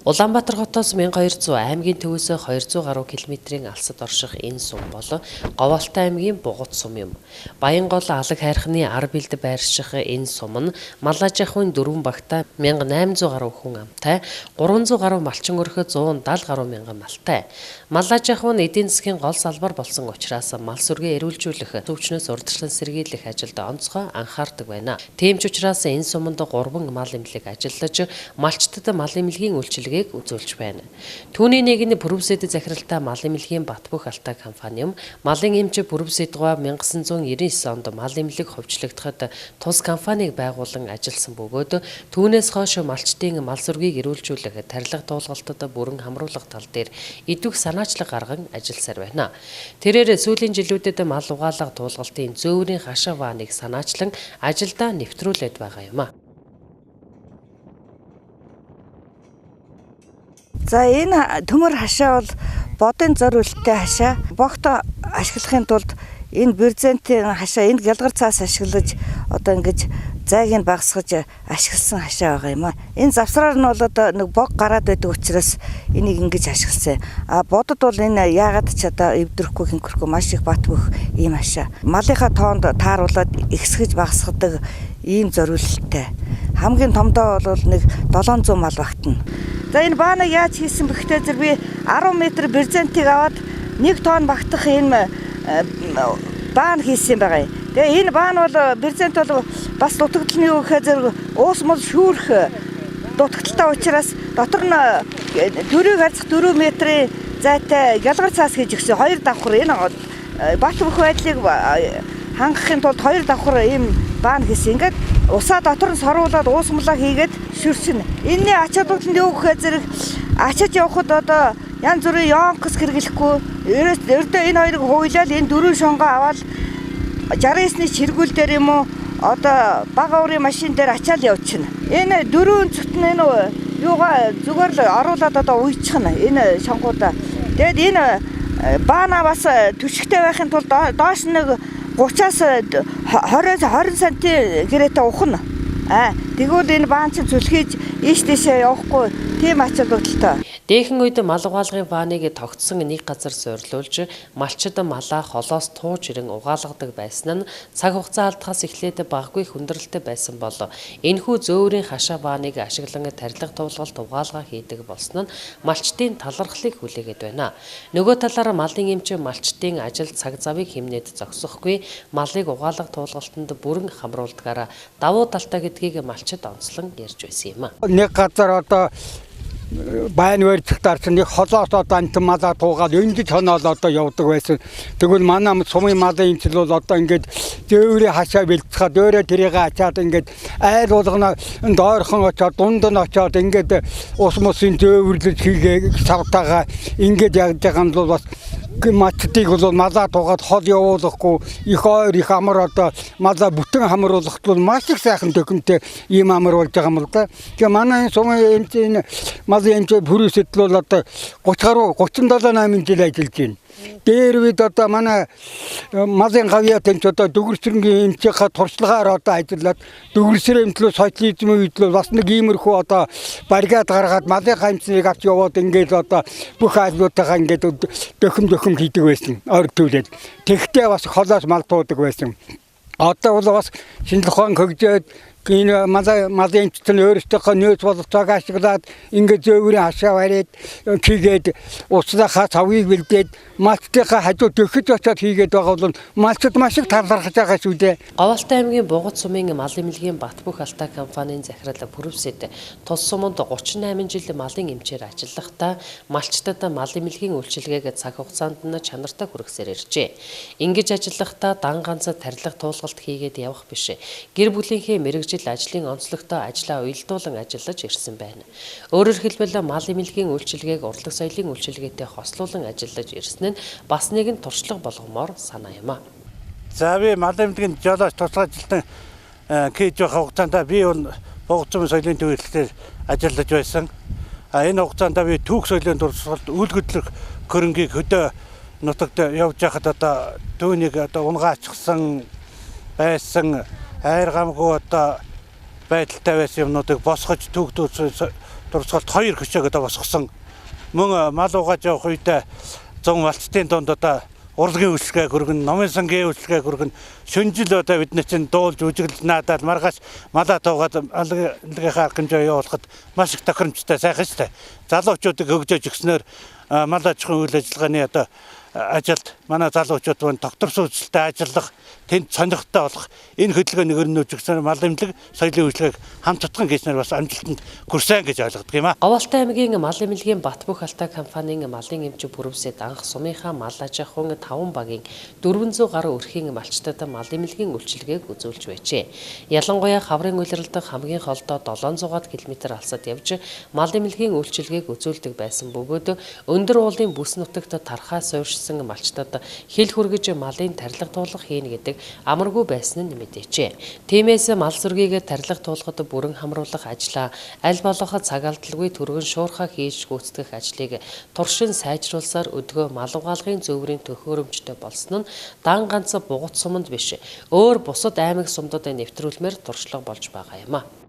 Улаанбаатар хотоос 1200 аймгийн төвөөс 200 гаруй километрийн алсад орших энэ сум бол Говьалтай аймгийн Бугут сум юм. Баянгол алаг хайрхны ар бэлд байрших энэ сум нь Малажахын 4 багтаа 1800 гаруй хүн амтай, 300 гаруй малчин өрхө 170 гаруй мянган малтай. Малажахын эдийн засгийн гол салбар болсон учраас мал сүргээ эрүүлжүүлэх, төвчнөөс урдчлан сэргийлэх ажилд онцгой анхаардаг байна. Тийм ч учраас энэ суманд 3 мал эмнэлэг ажиллаж, малчтад мал эмнэлгийн үйлчилгээг үзүүлж байна. Түүний нэг нь Пүрэвсэд захиралтай мал эмнэлгийн Батбөх Алтай компани юм. Малын эмч Пүрэвсэдгоо 1999 онд мал эмнэлэг хөгжлөгдөхөд тус компанийг байгуулан ажилласан бөгөөд түүнээс хойш малчтын мал сүргийг эрүүлжүүлэх, тарилга туулгалтад бүрэн хамруулах тал дээр идэвх санаачлаг гарган ажилласаар байна. Тэрээр сүүлийн жилүүдэд мал угаалга туулгалтын зөөврийн хашаа вааныг санаачлан ажилдаа нэвтрүүлээд байгаа юм. За энэ төмөр хашаа бол бодын зориулттай хашаа. Богт ашиглахын тулд энэ брезентийн хашаа, энэ гялгар цаас ашиглаж одоо ингэж зайг нь багасгаж ашигласан хашаа байгаа юм а. Энэ завсраар нь бол одоо нэг бог гараад байдаг учраас энийг ингэж ашигласан. А бодод бол энэ яагаад ч одоо эвдрэхгүй хинхэрхгүй маш их бат бөх ийм хашаа. Малынхаа тоонд тааруулаад ихсгэж багасгадаг ийм зориулттай. Хамгийн томдоо бол нэг 700 мал багтана. За энэ бааныг яаж хийсэн бэ гэхээр би 10 м брезентийг аваад 1 тонн багтах энэ баан хийсэн байгаа юм. Тэгээ энэ баан бол брезент бол бас дутагдал нь юу гэхээр уус мал шүүрх дутагдaltaй учраас дотор нь дөрөв харьцах 4 м-ийн зайтай гялгар цаас хийж өгсөн. 2 давхар энэ бат бөх байдлыг хангахын тулд 2 давхар ийм баан хийсэн. Ингээд усаа дотор нь соруулаад уус мулаа хийгээд шүрсэн. Энэний ач холбогдол нь юу гэхээр зэрэг ачиж явхад одоо янз бүрийн ёнкс хэрэглэхгүй. Ердөө энэ хоёрыг хуйлаад энэ 4 шонгоо аваад 69-ний чиргүүл дээр юм уу одоо бага урын машин дээр ачаал явчихна. Энэ 4 цотн энэ юугаа зүгээр л оруулаад одоо уйчихна энэ шонгуудаа. Тэгэд энэ баана бас түшигтэй байхын тулд доош нэг 30-аас 20 см гэрээтэй ухна. Тэгвэл энэ баан чинь зүлхийж ийш тийшээ явахгүй тийм ач холбогдолтой. Дээхэн үед мал угаалгын бааныг тогтсон нэг газар суйрлуулж, малчид малаа холоос тууж ирэн угаалгадаг байсан нь цаг хугацаа алдахаас эхлээд баггүй хүндрэлтэй байсан бол энэхүү зөөврийн хашаа бааныг ашиглан тарилга туулгалт угаалгаа хийдэг болсон нь малчдын талархлыг хүлээгээд байна. Нөгөө талаараа малын эмч малчдын ажил цаг завыг хэмнээд зогсохгүй, малыг угаалга туулгалтанд бүрэн хамруулдагаараа давуу талтай гэдгийг малчид онцлон ярьж байсан юм. Нэг газар одоо байн барьцахтаар чинь нэг холоос одоо антан малаа туугаад ингэж хоноол одоо явдаг байсан. Тэгвэл манай сумын малын эмчил бол одоо ингэж зөөврийн хашаа бэлтгэхэд өөрөө тэрийг ачаад ингэж айл болгоно доорхон очоод дунд нь очоод ингэж ус мусын зөөврлөж хийгээ савтаага ингэж яаж байгаа нь бол бас мачтыг бол малаа туугаад хол явуулахгүй их ойр их амар одоо малаа бүтэн хамруулахт бол маш их сайхан төхөмтэй ийм амар болж байгаа юм л да. Тэгээ манай сумын эмч энэ малын эмч Пүрэвсэд бол одоо 37-8 жил ажиллаж байна. Дээр үед одоо манай малын гавьяат эмч одоо дүгэрсрэнгийн эмчийнхаа туршлагаар одоо ажиллаад дүгэрсрэн эмчлөө социализмын үед л бас нэг иймэрхүү одоо баригад гаргаад малын эмчнийг авч яваад ингээд одоо бүх айлуудтайгаа ингээд дөхөм хийдэг байсан. Ойр төвлөд. Тэгтээ бас холоос мал туудаг байсан. Одоо бол бас шинжлэх ухаан хөгжөөд энэ малын эмчтэн өөрсдийнхөө нөөц бололцоог ашиглаад ингээд зөөврийн хашаа бариад хийгээд уцлахаа цавыг бэлдээд малчтынхаа хажуу дөхөж очоод хийгээд байгаа бол малчд маш их талархаж байгаа шүү дээ. Говьалтай аймгийн Бугут сумын мал эмнэлгийн Батбөх Алтай компанийн захирал Пүрэвсэд тус суманд 38 жил малын эмчээр ажиллахдаа малчдад мал эмнэлгийн үйлчилгээг цаг хугацаанд нь чанартай хүргэсээр иржээ. Ингэж ажиллахдаа дан ганц тарилга туулгалт хийгээд явах биш. Гэр бүлийнхээ мэрэгжил ажлын онцлогтой ажлаа уялдуулан ажиллаж ирсэн байна. Өөрөөр хэлбэл мал эмнэлгийн үйлчилгээг урлаг соёлын үйлчилгээтэй хослуулан ажиллаж ирсэн нь бас нэгэн туршлага болгомоор санаа юм а. За би мал эмнэлгийн жолооч туслах ажилтан хийж байгаа хугацаанд би бол Бугут сумын соёлын төвлөлтөөр ажиллаж байсан. Энэ хугацаанд би түүх соёлын дурсгалд үйл хөдлөх хөрөнгийг хөдөө нутагт явж байхад одоо түүнийг одоо унгаачихсан байсан хайр гамгүй одоо байдалтай байсан юмнуудыг босгож түүх дурсгалт 2 хөшөөг одоо босгосон. Мөн мал угааж явах үедээ 100 малчтын дунд одоо урлагийн үйлчлэгээ хүргэн, номын сангийн үйлчлэгээ хүргэн, шөнөжл одоо бид нар чинь дуулж үжиглэл наадаад маргааш малаа туугаад алгийнхаа хэмжээ явуулахад маш их тохиромжтой сайхан шүү дээ. Залуучуудыг хөгжөөж өгснөөр мал аж ахуйн үйл ажиллагааны одоо ажилд манай залуучууд маань докторс үйлчлэлтэй ажиллах, тэнд сонирхтой болох энэ хөдөлгөөнийг өрнөж өгснөөр мал эмнэлэг соёлын үйлчлэгийг хамт tutgan гэснээр бас амжилтанд хүрсэн гэж ойлгодог юм аа. Говьалтай аймгийн мал эмнэлгийн Батбөх Алтай компанийн малын эмчиг бүрвсэд анх сумынхаа мал аж ахуйн 5 багийн 400 гаруй өрхийн малчтад мал эмнэлгийн үйлчилгээг үзүүлж байжээ. Ялангуяа хаврын улиралдах хамгийн холдоо 700 км алсад явж мал эмнэлгийн үйлчилгээг үзүүлдэг байсан бөгөөд өндөр уулын бүс нутагт тархаа суурьшсан малчтад хил хүргэж малын тарилга туулах хийнэ гэдэг амаргүй байсан нь мэдээжээ. Тиймээс мал сүргийг тарилга туулахад бүрэн хамруулах ажлаа аль болох цаг алдалгүй түргэн шуурхаа хийж гүйцэтгэх ажлыг туршин сайжруулсаар өдгөө мал угаалгын зөвөрийн төхөөрөмжтэй болсон нь дан ганц бугут суманд биш өөр бусад аймаг сумдад нэвтрүүлмээр туршлага болж байгаа юм а.